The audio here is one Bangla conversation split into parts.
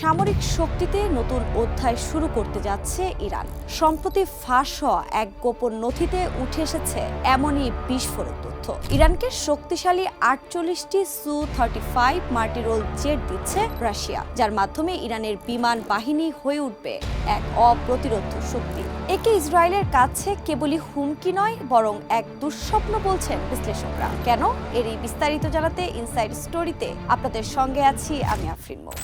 সামরিক শক্তিতে নতুন অধ্যায় শুরু করতে যাচ্ছে ইরান। সম্প্রতি ফাঁস হওয়া এক গোপন নথিতে উঠে এসেছে এমনই বিস্ফোরক তথ্য। ইরানকে শক্তিশালী 48টি Su-35 মাল্টিরোল জেট দিচ্ছে রাশিয়া, যার মাধ্যমে ইরানের বিমান বাহিনী হয়ে উঠবে এক অপ্রতিরোধ্য শক্তি। একে ইসরায়েলের কাছে কেবলই হুমকি নয়, বরং এক দুঃস্বপ্ন বলছেন বিশ্লেষকরা। কেন? এর এই বিস্তারিত জানাতে ইনসাইড স্টোরিতে আপনাদের সঙ্গে আছি আমি আফরিন মৌ।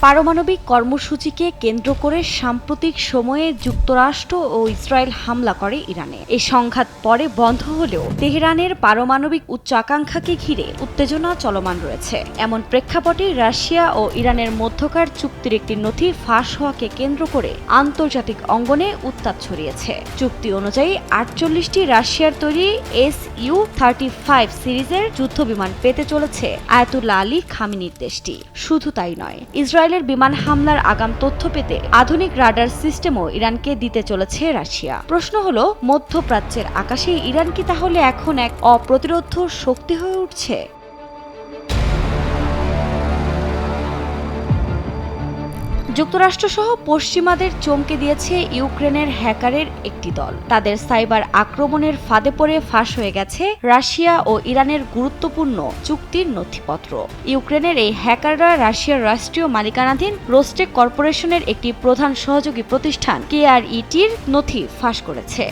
পারমাণবিক কর্মসূচিকে কেন্দ্র করে সাম্প্রতিক সময়ে যুক্তরাষ্ট্র ও ইসরায়েল হামলা করে ইরানে। এই সংঘাত পরে বন্ধ হলেও তেহরানের পারমাণবিক উচ্চাকাঙ্ক্ষাকে ঘিরে উত্তেজনা চলমান রয়েছে। এমন প্রেক্ষাপটে রাশিয়া ও ইরানের মধ্যকার চুক্তির একটি নথি ফাঁস হওয়াকে কেন্দ্র করে আন্তর্জাতিক অঙ্গনে উত্তাপ ছড়িয়েছে। চুক্তি অনুযায়ী 48টি রাশিয়ার তৈরি Su-35 সিরিজের যুদ্ধবিমান পেতে চলেছে আয়াতুল্লাহ আলী খামেনির দেশটি। শুধু তাই নয়, ইসরায়েলের বিমান হামলার আগাম তথ্য পেতে আধুনিক রাডার সিস্টেমও ইরানকে দিতে চলেছে রাশিয়া। প্রশ্ন হলো, মধ্যপ্রাচ্যের আকাশে ইরান কি তাহলে এখন এক অপ্রতিরোধ্য শক্তি হয়ে উঠছে? যুক্তরাষ্ট্রসহ পশ্চিমাদের চমকে দিয়েছে ইউক্রেনের হ্যাকারের একটি দল। তাদের সাইবার আক্রমণের ফাঁদে পড়ে ফাঁস হয়ে গেছে রাশিয়া ও ইরানের গুরুত্বপূর্ণ চুক্তির নথিপত্র। ইউক্রেনের এই হ্যাকাররা রাশিয়ার রাষ্ট্রীয় মালিকানাধীন রোস্টেক কর্পোরেশনের একটি প্রধান সহযোগী প্রতিষ্ঠান KRETর নথি ফাঁস করেছে,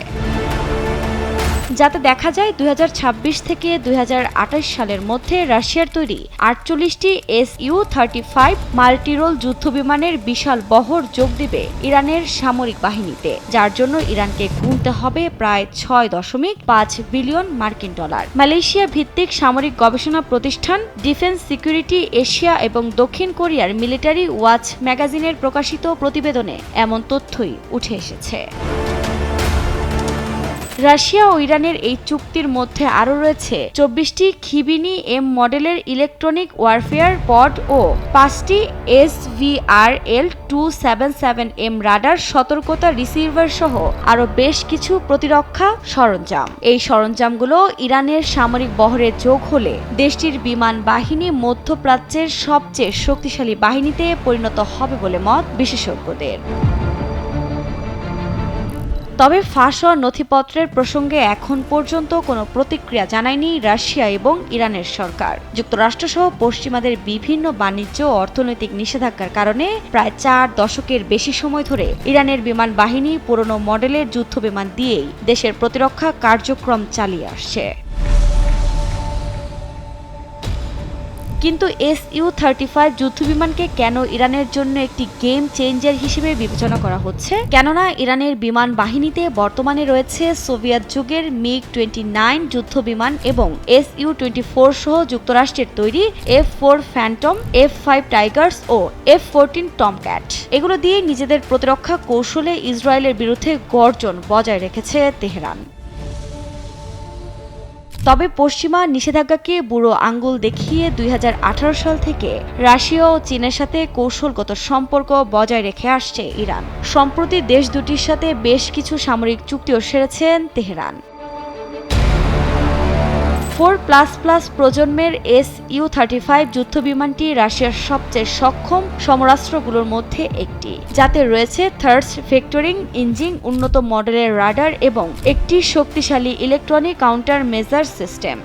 যাতে দেখা যায় 2026 থেকে 2028 সালের মধ্যে রাশিয়ার তৈরি 48টি Su-35 মাল্টিরোল যুদ্ধবিমানের বিশাল বহর যোগ দিবে ইরানের সামরিক বাহিনীতে, যার জন্য ইরানকে গুনতে হবে প্রায় 6.5 বিলিয়ন মার্কিন ডলার। মালয়েশিয়া ভিত্তিক সামরিক গবেষণা প্রতিষ্ঠান ডিফেন্স সিকিউরিটি এশিয়া এবং দক্ষিণ কোরিয়ার মিলিটারি ওয়াচ ম্যাগাজিনের প্রকাশিত প্রতিবেদনে এমন তথ্যই উঠে এসেছে। রাশিয়া ও ইরানের এই চুক্তির মধ্যে আরও রয়েছে 24টি খিবিনি এম মডেলের ইলেকট্রনিক ওয়ারফেয়ার পড ও 5টি SVRL-277M রাডার সতর্কতা রিসিভার সহ আরও বেশ কিছু প্রতিরক্ষা সরঞ্জাম। এই সরঞ্জামগুলো ইরানের সামরিক বহরে যোগ হলে দেশটির বিমান বাহিনী মধ্যপ্রাচ্যের সবচেয়ে শক্তিশালী বাহিনীতে পরিণত হবে বলে মত বিশেষজ্ঞদের। তবে ফাঁস হওয়া নথিপত্রের প্রসঙ্গে এখন পর্যন্ত কোনো প্রতিক্রিয়া জানায়নি রাশিয়া এবং ইরানের সরকার। যুক্তরাষ্ট্রসহ পশ্চিমাদের বিভিন্ন বাণিজ্য ও অর্থনৈতিক নিষেধাজ্ঞার কারণে প্রায় 4 দশকের বেশি সময় ধরে ইরানের বিমান বাহিনী পুরনো মডেলের যুদ্ধবিমান দিয়েই দেশের প্রতিরক্ষা কার্যক্রম চালিয়ে আসছে। কিন্তু Su-35 যুদ্ধবিমানকে কেন ইরানের জন্য একটি গেম চেঞ্জার হিসেবে বিবেচনা করা হচ্ছে? কেননা ইরানের বিমান বাহিনীতে বর্তমানে রয়েছে সোভিয়েত যুগের MiG-29 যুদ্ধবিমান এবং Su-24 সহ যুক্তরাষ্ট্রের তৈরি F-4 ফ্যান্টম, F-5 টাইগার্স ও F-14 টমক্যাট। এগুলো দিয়ে নিজেদের প্রতিরক্ষা কৌশলে ইসরায়েলের বিরুদ্ধে গর্জন বজায় রেখেছে তেহরান। তবে পশ্চিমা নিষেধাজ্ঞাকে বুড়ো আঙ্গুল দেখিয়ে 2018 সাল থেকে রাশিয়া ও চীনের সাথে কৌশলগত সম্পর্ক বজায় রেখে আসছে ইরান। সম্প্রতি দেশ দুটির সাথে বেশ কিছু সামরিক চুক্তিও সেরেছেন তেহরান। 4++ প্রজন্মের Su-35 যুদ্ধবিমানটি রাশিয়ার সবচেয়ে সক্ষম সমরাস্ত্রগুলোর মধ্যে একটি, যাতে রয়েছে থার্ডস ভেক্টরিং ইঞ্জিন, উন্নত মডেলের রাডার এবং একটি শক্তিশালী ইলেকট্রনিক কাউন্টার মেজার সিস্টেম।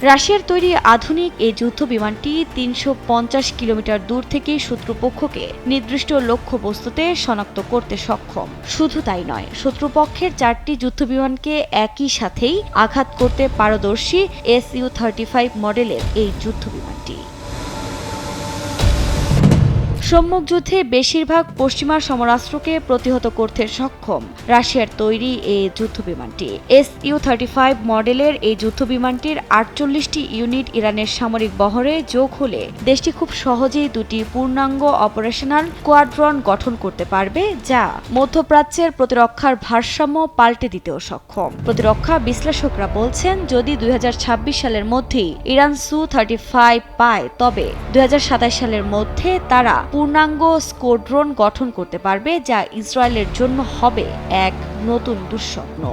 রাশিয়ার তৈরি আধুনিক এই যুদ্ধবিমানটি 350 কিলোমিটার দূর থেকে শত্রুপক্ষকে নির্দিষ্ট লক্ষ্যবস্তুতে শনাক্ত করতে সক্ষম। শুধু তাই নয়, শত্রুপক্ষের 4টি যুদ্ধবিমানকে একই সাথেই আঘাত করতে পারদর্শী Su-35 মডেলের এই যুদ্ধবিমানটি। সম্মুখ যুদ্ধে বেশিরভাগ পশ্চিমা সমরাস্ত্রকে প্রতিহত করতে সক্ষম রাশিয়ার তৈরি এই যুদ্ধবিমানটি। Su-35 মডেলের এই যুদ্ধবিমানটির 48টি ইউনিট ইরানের সামরিক বহরে যোগ হলে দেশটি খুব সহজেই দুটি পূর্ণাঙ্গ অপারেশনাল স্কোয়াড্রন গঠন করতে পারবে, যা মধ্যপ্রাচ্যের প্রতিরক্ষার ভারসাম্য পাল্টে দিতেও সক্ষম। প্রতিরক্ষা বিশ্লেষকরা বলছেন, যদি 2026 সালের মধ্যেই ইরান Su-35 পায়, তবে 2027 সালের মধ্যে তারা পূর্ণাঙ্গ স্কোয়াড্রন গঠন করতে পারবে, যা ইসরায়েলের জন্য হবে এক নতুন দুঃস্বপ্ন।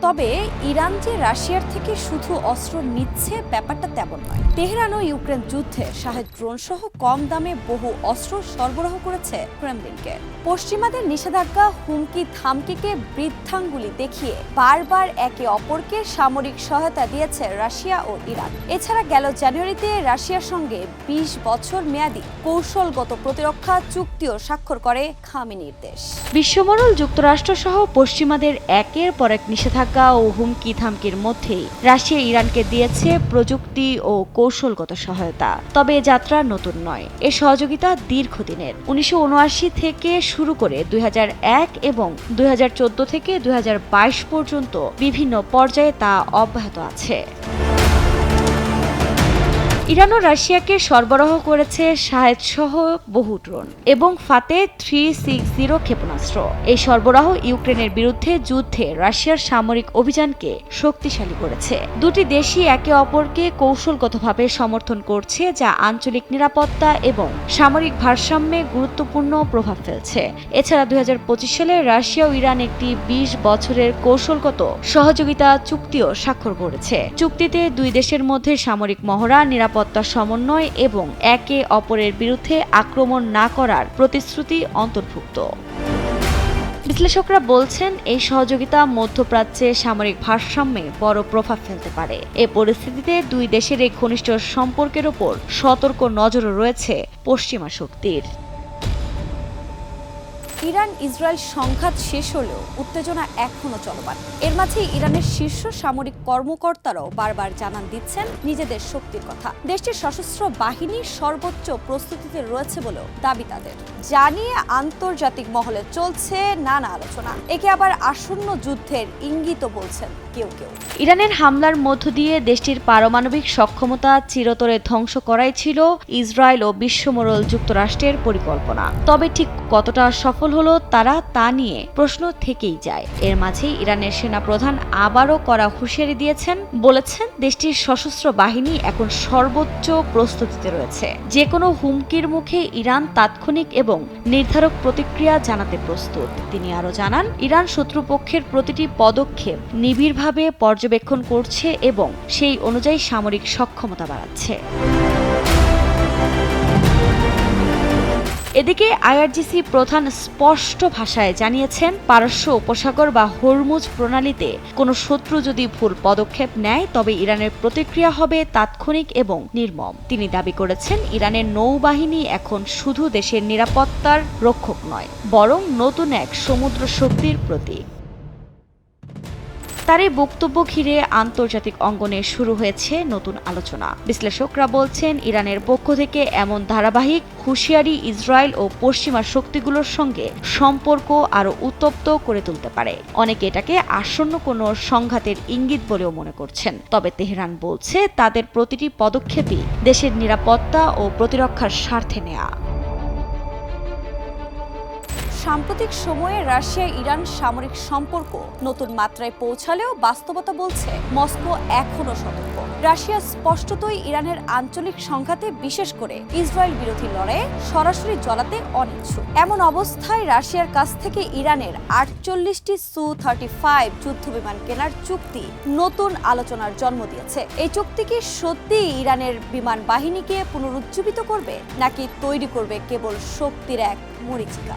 তবে ইরান যে রাশিয়ার থেকে শুধু অস্ত্র নিচ্ছে ব্যাপারটা তেমন নয়। তেহরান ও ইউক্রেন যুদ্ধে শাহেদ ড্রোন সহ কম দামে বহু অস্ত্র সরবরাহ করেছে ক্রেমলিনকে। পশ্চিমাদের নিষেধাজ্ঞা, হুমকি ধামকিকে বৃদ্ধাঙ্গুলি দেখিয়ে বারবার একে অপরকে সামরিক সহায়তা দিয়েছে রাশিয়া ও ইরান। এছাড়া গেল জানুয়ারিতে রাশিয়ার সঙ্গে 20 বছর মেয়াদী কৌশলগত প্রতিরক্ষা চুক্তিও স্বাক্ষর করে খামেনির দেশ। বিশ্বমণ্ডল যুক্তরাষ্ট্র সহ পশ্চিমাদের একের পর এক নিষেধাজ্ঞা ও হুমকি ধামকির মধ্যেই রাশিয়া ইরানকে দিয়েছে প্রযুক্তি ও কৌশলগত সহায়তা। তবে এ যাত্রা নতুন নয়, এ সহযোগিতা দীর্ঘদিনের। 1979 থেকে শুরু করে 2001 এবং 2014 থেকে 2022 পর্যন্ত বিভিন্ন পর্যায়ে তা অব্যাহত আছে। ইরান ও রাশিয়াকে সরবরাহ করেছে শাহেদ সহ বহু ড্রোন এবং ফাতে 360 ক্ষেপণাস্ত্র। এই সরবরাহ ইউক্রেনের বিরুদ্ধে যুদ্ধে রাশিয়ার সামরিক অভিযানকে শক্তিশালী করেছে। দুটি দেশই একে অপরকে কৌশলগতভাবে সমর্থন করছে, যা আঞ্চলিক নিরাপত্তা এবং সামরিক ভারসাম্যে গুরুত্বপূর্ণ প্রভাব ফেলছে। এছাড়া 2025 সালে রাশিয়া ও ইরান একটি 20 বছরের কৌশলগত সহযোগিতা চুক্তিও স্বাক্ষর করেছে। চুক্তিতে দুই দেশের মধ্যে সামরিক মহড়া, নিরাপত্তা সমন্বয় এবং একে অপরের বিরুদ্ধে আক্রমণ না করার প্রতিশ্রুতি অন্তর্ভুক্ত। বিশ্লেষকরা বলছেন, এই সহযোগিতা মধ্যপ্রাচ্যে সামরিক ভারসাম্যে বড় প্রভাব ফেলতে পারে। এ পরিস্থিতিতে দুই দেশের এই ঘনিষ্ঠ সম্পর্কের ওপর সতর্ক নজর রয়েছে পশ্চিমা শক্তির। ইরান ইসরায়েল সংঘাত শেষ হলেও উত্তেজনা এখনো চলমান। এর মাঝে ইরানের শীর্ষ সামরিক কর্মকর্তারাও বারবার জানান দিচ্ছেন নিজেদের শক্তির কথা। দেশটির সশস্ত্র বাহিনী সর্বোচ্চ প্রস্তুতিতে রয়েছে বলেও দাবি তাদের। জানিয়ে আন্তর্জাতিক মহলে চলছে নানা আলোচনা। একে আবার আসন্ন যুদ্ধের ইঙ্গিতও বলছেন কেউ কেউ। ইরানের হামলার মধ্য দিয়ে দেশটির পারমাণবিক সক্ষমতা চিরতরে ধ্বংস করাই ছিল ইসরায়েল ও বিশ্বমণ্ডল যুক্তরাষ্ট্রের পরিকল্পনা। তবে ঠিক কতটা সফল হলো তারা তা নিয়ে প্রশ্ন থেকেই যায়। এর মাঝেই ইরানের সেনাপ্রধান আবারও কড়া হুঁশিয়ারি দিয়েছেন, বলেছেন দেশটির সশস্ত্র বাহিনী এখন সর্বোচ্চ প্রস্তুতিতে রয়েছে। যে কোনো হুমকির মুখে ইরান তাৎক্ষণিক এবং নির্ধারক প্রতিক্রিয়া জানাতে প্রস্তুত। তিনি আরও জানান, ইরান শত্রুপক্ষের প্রতিটি পদক্ষেপ নিবিড়ভাবে পর্যবেক্ষণ করছে এবং সেই অনুযায়ী সামরিক সক্ষমতা বাড়াচ্ছে। এদিকে আইআরজিসি প্রধান স্পষ্ট ভাষায় জানিয়েছেন, পারস্য উপসাগর বা হরমুজ প্রণালীতে কোনো শত্রু যদি ভুল পদক্ষেপ নেয়, তবে ইরানের প্রতিক্রিয়া হবে তাৎক্ষণিক এবং নির্মম। তিনি দাবি করেছেন, ইরানের নৌবাহিনী এখন শুধু দেশের নিরাপত্তার রক্ষক নয়, বরং নতুন এক সমুদ্র শক্তির প্রতীক। তার এই বক্তব্য ঘিরে আন্তর্জাতিক অঙ্গনে শুরু হয়েছে নতুন আলোচনা। বিশ্লেষকরা বলছেন, ইরানের পক্ষ থেকে এমন ধারাবাহিক হুঁশিয়ারি ইসরায়েল ও পশ্চিমা শক্তিগুলোর সঙ্গে সম্পর্ক আরও উত্তপ্ত করে তুলতে পারে। অনেকে এটাকে আসন্ন কোনো সংঘাতের ইঙ্গিত বলেও মনে করছেন। তবে তেহরান বলছে, তাদের প্রতিটি পদক্ষেপই দেশের নিরাপত্তা ও প্রতিরক্ষার স্বার্থে নেয়া। সাম্প্রতিক সময়ে রাশিয়া ইরান সামরিক সম্পর্ক নতুন মাত্রায় পৌঁছালেও বাস্তবতা বলছে মস্কো এখনো সতর্ক। রাশিয়া স্পষ্টতই ইরানের আঞ্চলিক সংঘাতে, বিশেষ করে ইসরায়েল বিরোধী লড়াইয়ে সরাসরি জড়াতে অনিচ্ছুক। এমন অবস্থায় রাশিয়ার কাছ থেকে ইরানের 48টি Su-35 যুদ্ধবিমান কেনার চুক্তি নতুন আলোচনার জন্ম দিয়েছে। এই চুক্তি কি সত্যি ইরানের বিমান বাহিনীকে পুনরুজ্জীবিত করবে, নাকি তৈরি করবে কেবল শক্তির এক মরীচিকা?